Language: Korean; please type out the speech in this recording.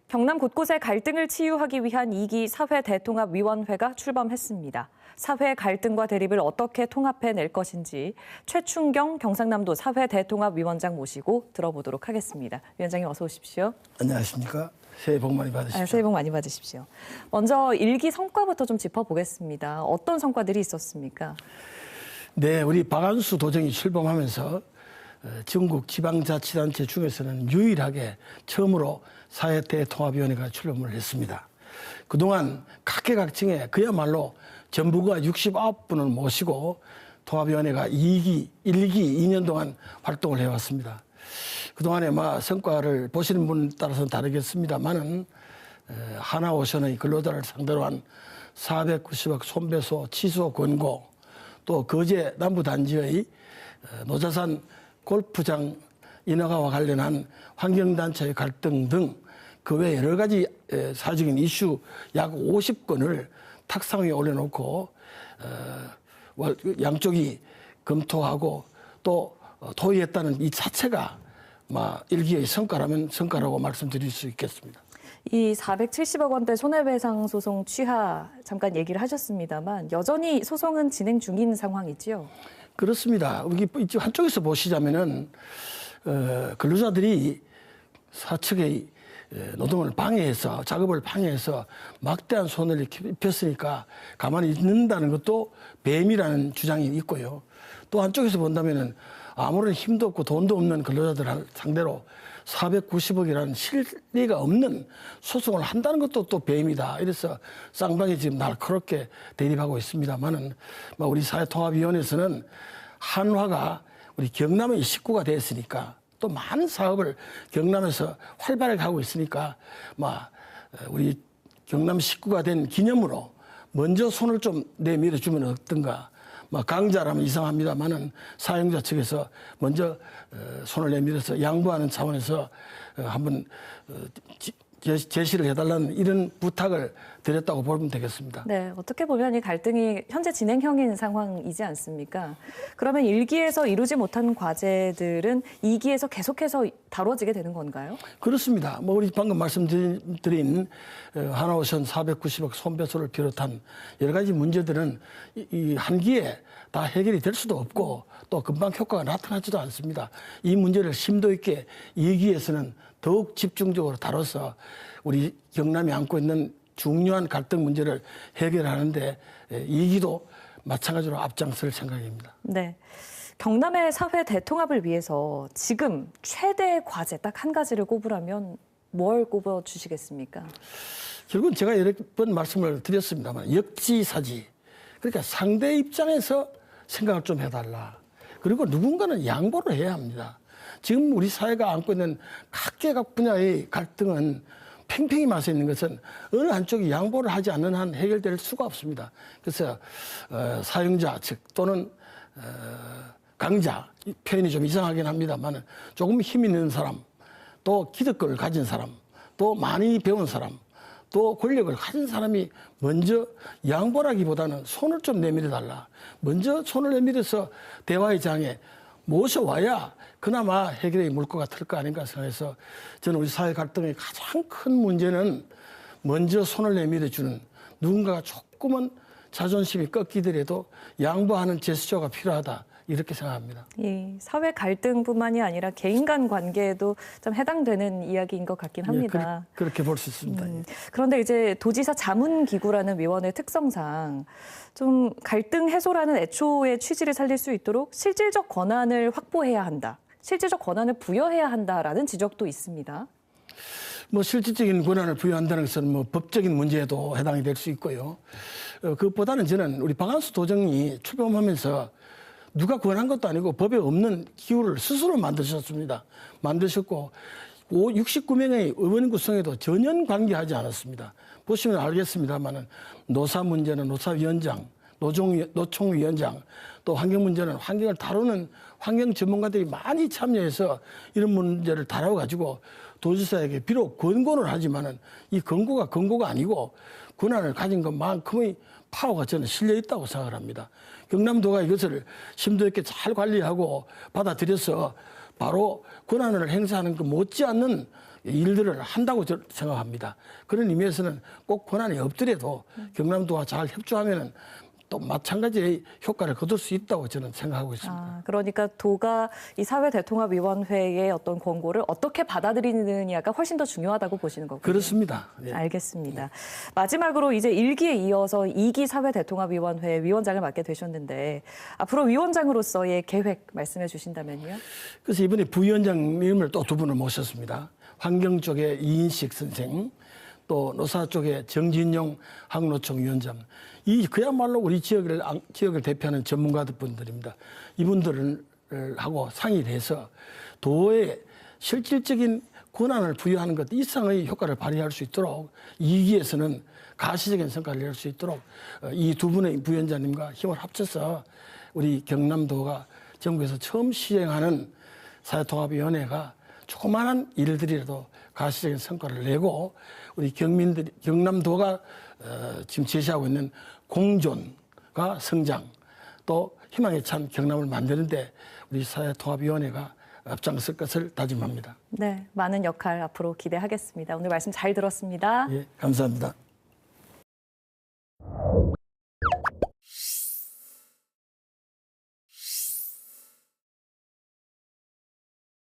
경남 곳곳의 갈등을 치유하기 위한 2기 사회대통합위원회가 출범했습니다. 사회 갈등과 대립을 어떻게 통합해낼 것인지 최충경 경상남도 사회대통합위원장 모시고 들어보도록 하겠습니다. 위원장님 어서 오십시오. 안녕하십니까. 새해 복 많이 받으십시오. 새해 복 많이 받으십시오. 먼저 1기 성과부터 좀 짚어보겠습니다. 어떤 성과들이 있었습니까? 네, 우리 박안수 도정이 출범하면서 전국 지방자치단체 중에서는 유일하게 처음으로 사회대통합위원회가 출범을 했습니다. 그동안 각계각층에 그야말로 전부가 69분을 모시고 통합위원회가 1기 2년 동안 활동을 해왔습니다. 그동안에 성과를 보시는 분에 따라서는 다르겠습니다만은 하나오션의 근로자를 상대로 한 490억 손배소 취소 권고, 또 거제 남부단지의 노자산 골프장 인허가와 관련한 환경단체의 갈등 등 그 외 여러 가지 사회적인 이슈 약 50건을 탁상 위에 올려놓고 양쪽이 검토하고 또 토의했다는 이 자체가 1기의 성과라면 성과라고 말씀드릴 수 있겠습니다. 이 470억 원대 손해배상 소송 취하 잠깐 얘기를 하셨습니다만 여전히 소송은 진행 중인 상황이지요? 그렇습니다. 우리 한쪽에서 보시자면은 근로자들이 사측의 노동을 방해해서 작업을 방해해서 막대한 손해를 입혔으니까 가만히 있는다는 것도 배임이라는 주장이 있고요. 또 한쪽에서 본다면은 아무런 힘도 없고 돈도 없는 근로자들 상대로 490억이라는 실리가 없는 소송을 한다는 것도 또 배임이다. 이래서 쌍방이 지금 날카롭게 대립하고 있습니다만은 우리 사회통합위원회에서는 한화가 우리 경남의 식구가 됐으니까 또 많은 사업을 경남에서 활발하게 하고 있으니까 우리 경남 식구가 된 기념으로 먼저 손을 좀 내밀어주면 어떤가. 강자라면 이상합니다만은 사용자 측에서 먼저 손을 내밀어서 양보하는 차원에서 한번 제시를 해달라는 이런 부탁을 드렸다고 보면 되겠습니다. 네, 어떻게 보면 이 갈등이 현재 진행형인 상황이지 않습니까? 그러면 1기에서 이루지 못한 과제들은 2기에서 계속해서 다뤄지게 되는 건가요? 그렇습니다. 우리 방금 말씀드린 하나오션 490억 손배소를 비롯한 여러 가지 문제들은 이 한 기에 다 해결이 될 수도 없고 또 금방 효과가 나타나지도 않습니다. 이 문제를 심도 있게 2기에서는 더욱 집중적으로 다뤄서 우리 경남이 안고 있는 중요한 갈등 문제를 해결하는데 2기도 마찬가지로 앞장설 생각입니다. 네. 경남의 사회 대통합을 위해서 지금 최대 과제 딱 한 가지를 꼽으라면 뭘 꼽아 주시겠습니까? 결국은 제가 여러 번 말씀을 드렸습니다만 역지사지. 그러니까 상대 입장에서 생각을 좀 해달라. 그리고 누군가는 양보를 해야 합니다. 지금 우리 사회가 안고 있는 각계각 분야의 갈등은 팽팽히 맞서 있는 것은 어느 한쪽이 양보를 하지 않는 한 해결될 수가 없습니다. 그래서 사용자 측 또는 강자, 표현이 좀 이상하긴 합니다만 조금 힘 있는 사람, 또 기득권을 가진 사람, 또 많이 배운 사람, 또 권력을 가진 사람이 먼저 양보라기보다는 손을 좀 내밀어달라. 먼저 손을 내밀어서 대화의 장에 모셔와야 그나마 해결의 물꼬가 틀 거 아닌가 생각해서 저는 우리 사회 갈등의 가장 큰 문제는 먼저 손을 내밀어주는 누군가가 조금은 자존심이 꺾이더라도 양보하는 제스처가 필요하다. 이렇게 생각합니다. 예, 사회 갈등뿐만이 아니라 개인 간 관계에도 좀 해당되는 이야기인 것 같긴 합니다. 예, 그렇게 볼 수 있습니다. 그런데 이제 도지사 자문기구라는 위원회 특성상 좀 갈등 해소라는 애초의 취지를 살릴 수 있도록 실질적 권한을 확보해야 한다. 실질적 권한을 부여해야 한다라는 지적도 있습니다. 실질적인 권한을 부여한다는 것은 법적인 문제에도 해당이 될 수 있고요. 그것보다는 저는 우리 박안수 도정이 출범하면서 누가 권한 것도 아니고 법에 없는 기구를 스스로 만드셨습니다. 만드셨고 69명의 의원 구성에도 전혀 관계하지 않았습니다. 보시면 알겠습니다만은 노사 문제는 노사위원장, 노총위원장, 또 환경 문제는 환경을 다루는 환경 전문가들이 많이 참여해서 이런 문제를 다뤄가지고 도지사에게 비록 권고를 하지만은 이 권고가 아니고 권한을 가진 것만큼의 파워가 저는 실려 있다고 생각을 합니다. 경남도가 이것을 심도 있게 잘 관리하고 받아들여서 바로 권한을 행사하는 그 못지않는 일들을 한다고 생각합니다. 그런 의미에서는 꼭 권한이 없더라도 경남도와 잘 협조하면은 또 마찬가지의 효과를 거둘 수 있다고 저는 생각하고 있습니다. 그러니까 도가 이 사회대통합위원회의 어떤 권고를 어떻게 받아들이느냐가 훨씬 더 중요하다고 보시는 거군요. 그렇습니다. 예. 알겠습니다. 마지막으로 이제 1기에 이어서 2기 사회대통합위원회 위원장을 맡게 되셨는데 앞으로 위원장으로서의 계획 말씀해 주신다면요. 그래서 이번에 부위원장님을 또 두 분을 모셨습니다. 환경 쪽에 이인식 선생, 또 노사 쪽에 정진용 항노총 위원장. 이 그야말로 우리 지역을 대표하는 전문가들 분들입니다. 이분들하고 상의를 해서 도에 실질적인 권한을 부여하는 것 이상의 효과를 발휘할 수 있도록 2기에서는 가시적인 성과를 낼 수 있도록 이 두 분의 부위원장님과 힘을 합쳐서 우리 경남도가 전국에서 처음 시행하는 사회통합위원회가 조그마한 일들이라도 가시적인 성과를 내고 우리 경남도가 지금 제시하고 있는 공존과 성장 또 희망에 찬 경남을 만드는데 우리 사회통합위원회가 앞장설 것을 다짐합니다. 네, 많은 역할 앞으로 기대하겠습니다. 오늘 말씀 잘 들었습니다. 예, 감사합니다.